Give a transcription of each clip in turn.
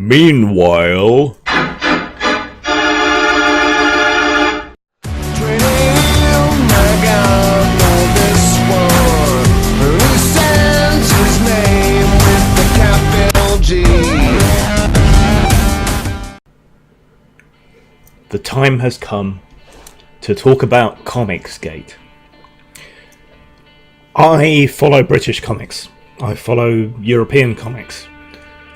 Meanwhile... The time has come to talk about Comicsgate. I follow British comics. I follow European comics.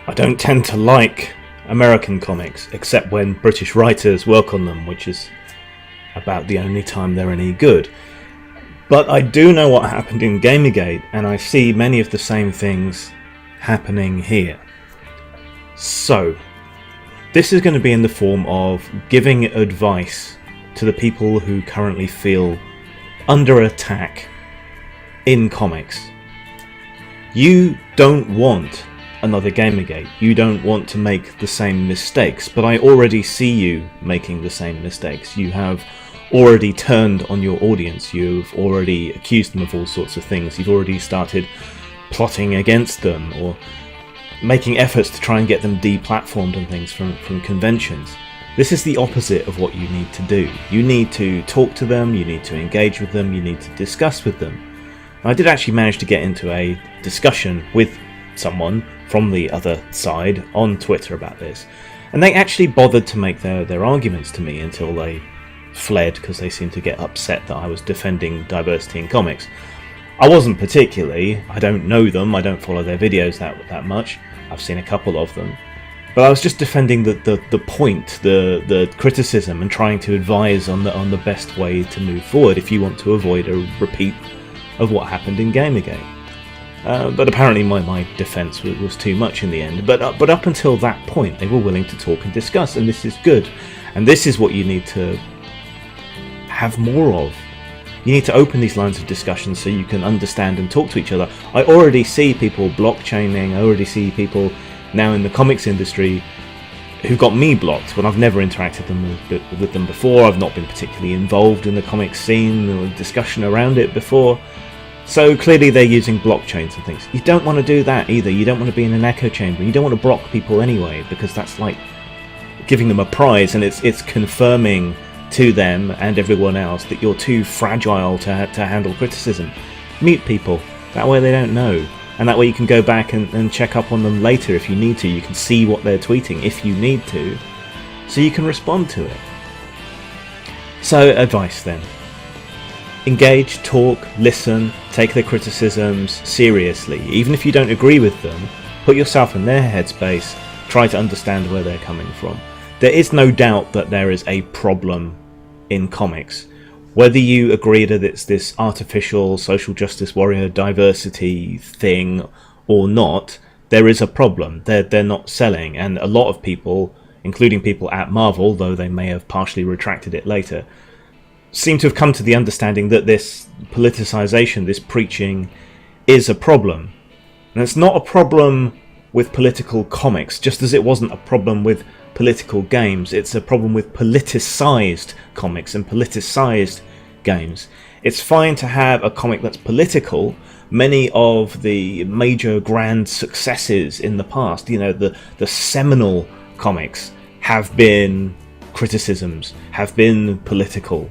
I don't tend to like American comics, except when British writers work on them, which is about the only time they're any good. But I do know what happened in Gamergate, and I see many of the same things happening here. So, this is going to be in the form of giving advice to the people who currently feel under attack in comics. You don't want another Gamergate. You don't want to make the same mistakes, but I already see you making the same mistakes. You have already turned on your audience. You've already accused them of all sorts of things. You've already started plotting against them, or making efforts to try and get them deplatformed and things from conventions. This is the opposite of what you need to do. You need to talk to them, you need to engage with them, you need to discuss with them. And I did actually manage to get into a discussion with someone from the other side on Twitter about this, and they actually bothered to make their arguments to me until they fled because they seemed to get upset that I was defending diversity in comics. I wasn't particularly. I don't know them, I don't follow their videos that much. I've seen a couple of them. But I was just defending the point, the criticism, and trying to advise on the best way to move forward if you want to avoid a repeat of what happened in Gamergate. But apparently my defence was too much in the end. But up until that point, they were willing to talk and discuss, and this is good. And this is what you need to have more of. You need to open these lines of discussion so you can understand and talk to each other. I already see people blockchaining. I already see people now in the comics industry who got me blocked when I've never interacted with them before. I've not been particularly involved in the comics scene or discussion around it before. So clearly they're using blockchains and things. You don't want to do that either. You don't want to be in an echo chamber. You don't want to block people anyway, because that's like giving them a prize, and it's confirming to them and everyone else that you're too fragile to handle criticism. Mute people, that way they don't know, and that way you can go back and check up on them later if you need to. You can see what they're tweeting if you need to, so you can respond to it. So advice then: engage, talk, listen, take their criticisms seriously. Even if you don't agree with them, put yourself in their headspace, try to understand where they're coming from. There is no doubt that there is a problem in comics. Whether you agree that it's this artificial social justice warrior diversity thing or not, there is a problem. They're not selling, and a lot of people, including people at Marvel, though they may have partially retracted it later, seem to have come to the understanding that this politicization, this preaching, is a problem. And it's not a problem with political comics, just as it wasn't a problem with political games. It's a problem with politicized comics and politicized games. It's fine to have a comic that's political. Many of the major grand successes in the past, you know, the seminal comics, have been criticisms, have been political.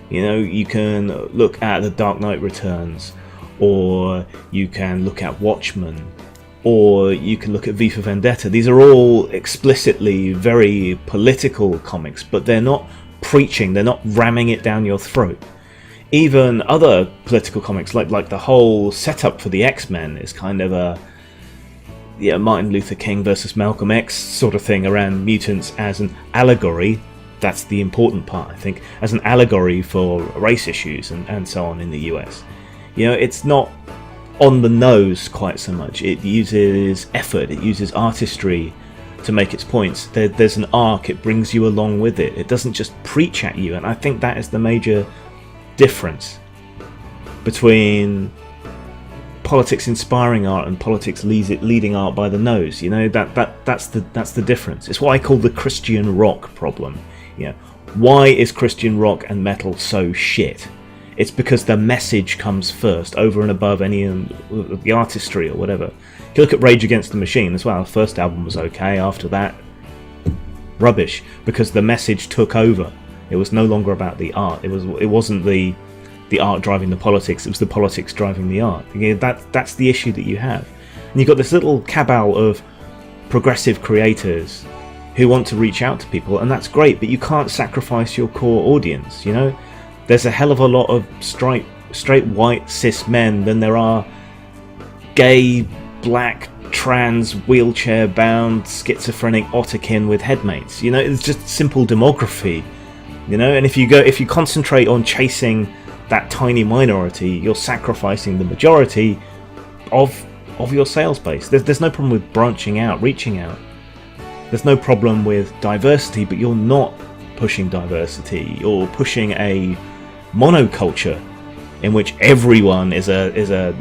You know, you can look at The Dark Knight Returns, or you can look at Watchmen, or you can look at V for Vendetta. These are all explicitly very political comics, but they're not preaching, they're not ramming it down your throat. Even other political comics, like the whole setup for the X-Men is kind of a Martin Luther King versus Malcolm X sort of thing around mutants as an allegory. That's the important part, I think, as an allegory for race issues and so on in the US. You know, it's not on the nose quite so much. It uses effort, it uses artistry to make its points. There's an arc, it brings you along with it. It doesn't just preach at you, and I think that is the major difference between politics inspiring art and politics leading art by the nose. You know, that's the difference. It's what I call the Christian rock problem. You know, why is Christian rock and metal so shit? It's because the message comes first, over and above any of the artistry or whatever. If you look at Rage Against the Machine as well, the first album was okay. After that, rubbish, because the message took over. It was no longer about the art. It wasn't the art driving the politics. It was the politics driving the art. That's the issue that you have. And you've got this little cabal of progressive creators who want to reach out to people, and that's great, but you can't sacrifice your core audience. You know, there's a hell of a lot of straight white cis men than there are gay, black, trans, wheelchair bound, schizophrenic otterkin with headmates. You know, it's just simple demography. You know, and if you concentrate on chasing that tiny minority, you're sacrificing the majority of your sales base. There's no problem with branching out, reaching out. There's no problem with diversity, but you're not pushing diversity. You're pushing a monoculture in which everyone is a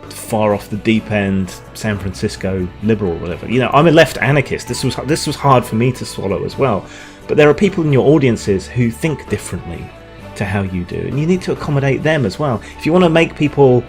far off the deep end San Francisco liberal or whatever. You know, I'm a left anarchist. This was hard for me to swallow as well. But there are people in your audiences who think differently to how you do, and you need to accommodate them as well. If you want to make people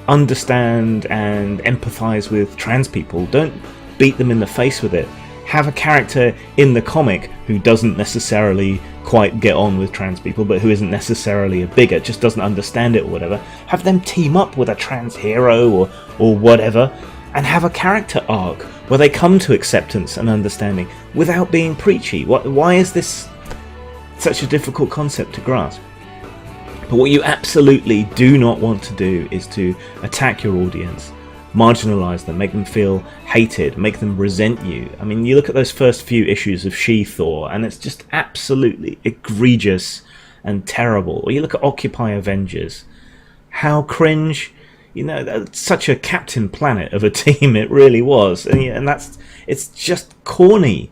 understand and empathize with trans people, don't beat them in the face with it. Have a character in the comic who doesn't necessarily quite get on with trans people, but who isn't necessarily a bigot, just doesn't understand it or whatever. Have them team up with a trans hero or whatever, and have a character arc where they come to acceptance and understanding without being preachy. Why is this such a difficult concept to grasp? But what you absolutely do not want to do is to attack your audience, marginalize them, make them feel hated, make them resent you. I mean, you look at those first few issues of She-Thor, and it's just absolutely egregious and terrible. Or you look at Occupy Avengers, how cringe. You know, that's such a Captain Planet of a team it really was, and it's just corny.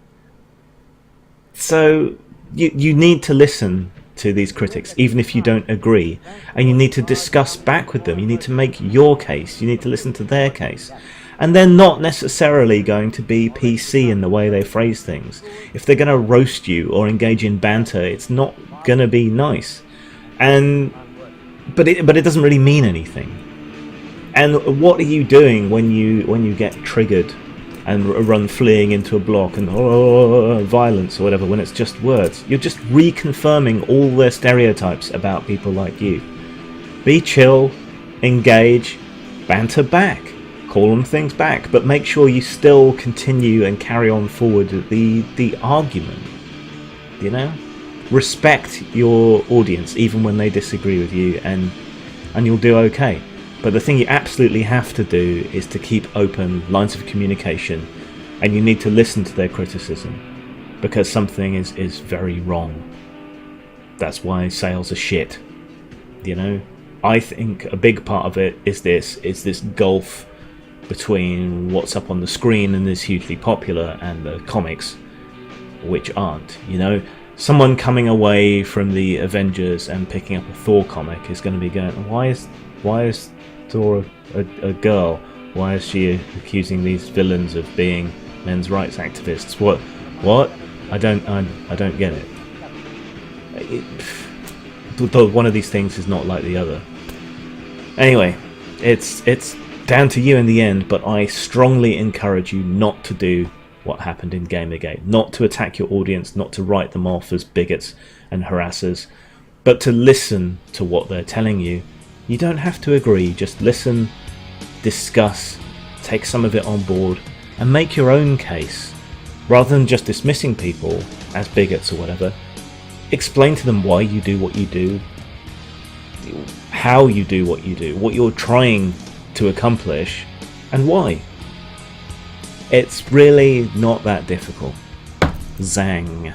So you need to listen to these critics, even if you don't agree, and you need to discuss back with them. You need to make your case. You need to listen to their case, and they're not necessarily going to be PC in the way they phrase things. If they're going to roast you or engage in banter, it's not going to be nice, but it doesn't really mean anything. And what are you doing when you get triggered and run fleeing into a block and violence or whatever, when it's just words? You're just reconfirming all their stereotypes about people like you. Be chill, engage, banter back, call them things back, but make sure you still continue and carry on forward the argument. You know? Respect your audience even when they disagree with you, and you'll do okay. But the thing you absolutely have to do is to keep open lines of communication, and you need to listen to their criticism, because something is very wrong. That's why sales are shit. You know, I think a big part of it is this gulf between what's up on the screen and is hugely popular and the comics, which aren't. You know, someone coming away from the Avengers and picking up a Thor comic is going to be going, why is Thor a girl? Why is she accusing these villains of being men's rights activists? What? I don't get it. One of these things is not like the other. Anyway, it's down to you in the end, but I strongly encourage you not to do what happened in Gamergate, not to attack your audience, not to write them off as bigots and harassers, but to listen to what they're telling you. You don't have to agree, just listen, discuss, take some of it on board, and make your own case. Rather than just dismissing people as bigots or whatever, explain to them why you do what you do, how you do, what you're trying to accomplish, and why. It's really not that difficult. Zang.